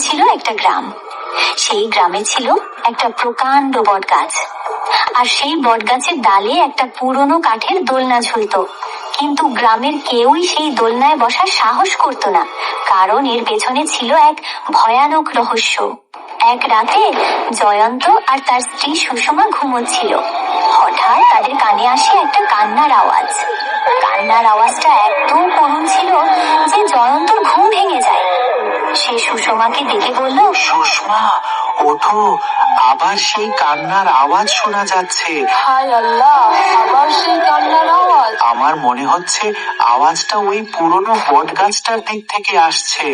ছিল একটা গ্রাম। সেই গ্রামে ছিল একটা প্রকাণ্ড বট গাছ, আর সেই বট গাছের ডালে একটা পুরনো কাঠের দোলনা ঝুলত। কিন্তু গ্রামের কেউই সেই দোলনায় বসার সাহস করত না, কারণ এর পেছনে ছিল এক ভয়ানক রহস্য। এক রাতে জয়ন্ত আর তার স্ত্রী সুষমা ঘুমোচ্ছিল। হঠাৎ তাদের কানে আসে একটা কান্নার আওয়াজ। কান্নার আওয়াজটা এত করুণ ছিল যে জয়ন্তর ঘুম ভেঙে যায়। সে সুষমাকে ডেকে বলল, সুষমা, ওঠো, আবার সেই কান্নার আওয়াজ শোনা যাচ্ছে। হায় আল্লাহ, আবার সেই কান্নার আওয়াজ। আমার মনে হচ্ছে আওয়াজটা ওই পুরনো বট গাছটার দিক থেকে আসছে।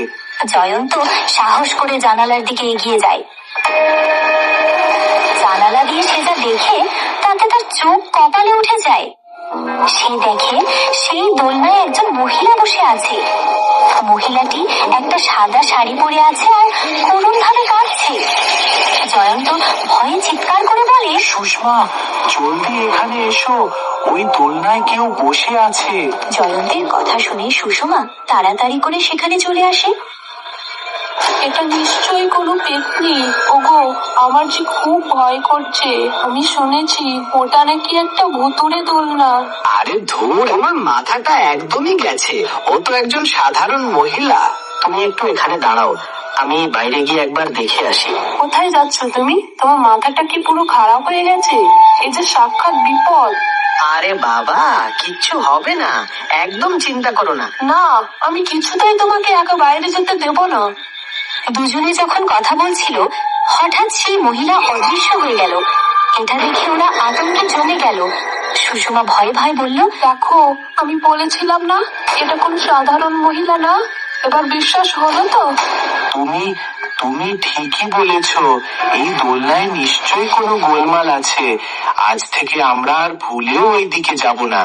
জয়ন্ত সাহস করে জানালার দিকে এগিয়ে যায়। জানালা দিয়ে সে যা দেখে তাতে তার চোখ কপালে উঠে যায়। সে দেখে সেই দোলনায় একজন মহিলা বসে আছে। মহিলাটি একটা সাদা শাড়ি পরে আছে আর করুণ ভাবে কাঁদছে। জয়ন্ত ভয়ে চিৎকার করে বলে, সুষমা, জলদি এখানে এসো, ওই দোলনায় কেউ বসে আছে। জয়ন্তের কথা শুনে সুষমা তাড়াতাড়ি করে সেখানে চলে আসে। এটা নিশ্চয়ই কোনো পেতনি। ওগো, আমার যে খুব ভয় করছে। আমি শুনেছি ওটা নাকি একটা ভুতুড়ে দোলনা। আরে ধুর, আমার মাথাটা একদমই গেছে। ও তো একজন সাধারণ মহিলা। তুমি একটু এখানে দাঁড়াও, আমি বাইরে গিয়ে একবার দেখে আসি। কোথায় যাচ্ছ তুমি? তোমার মাথাটা কি পুরো খারাপ হয়ে গেছে? এই যে সাক্ষাৎ বিপদ। আরে বাবা, কিচ্ছু হবে না, একদম চিন্তা করো না। না, আমি কিছুতেই তোমাকে একা বাইরে যেতে দেব না। দুজনে যখন কথা বলছিল, হঠাৎ সেই মহিলা অদৃশ্য হয়ে গেল। এটা দেখে ওরা আতঙ্কে জমে গেল। সুষমা ভয়ে ভয়ে বলল, দেখো, আমি বলেছিলাম না এটা কোনো সাধারণ মহিলা না। এবার বিশ্বাস হলো তো? তুমি ঠিকই বলেছ, এই দোলনায় নিশ্চয়ই কোনো গোলমাল আছে। আজ থেকে আমরা আর ভুলেও ওই দিকে যাব না।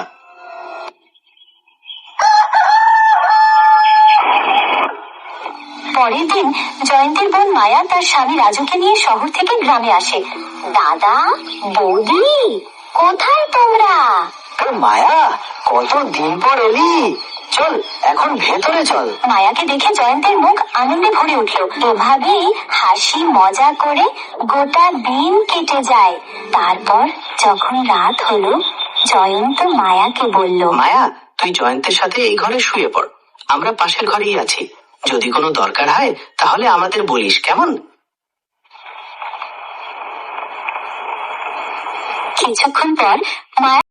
পরের দিন জয়ন্তের বোন মায়া তার স্বামী রাজুকে নিয়ে শহর থেকে গ্রামে আসে। দাদা, বৌদি, কোথায় তোমরা? মায়া, কত দিন পর এলি, চল এখন ভেতরে চল। মায়াকে দেখে জয়ন্তের মুখ আনন্দে ভরে উঠল। এভাবেই হাসি মজা করে গোটা দিন কেটে যায়। তারপর যখন রাত হলো, জয়ন্ত মায়াকে বলল, মায়া, তুই জয়ন্তের সাথে এই ঘরে শুয়ে পড়, আমরা পাশের ঘরেই আছি। যদি কোনো দরকার হয় তাহলে আমাদের বলিস, কেমন? কিছুক্ষণ পর মায়া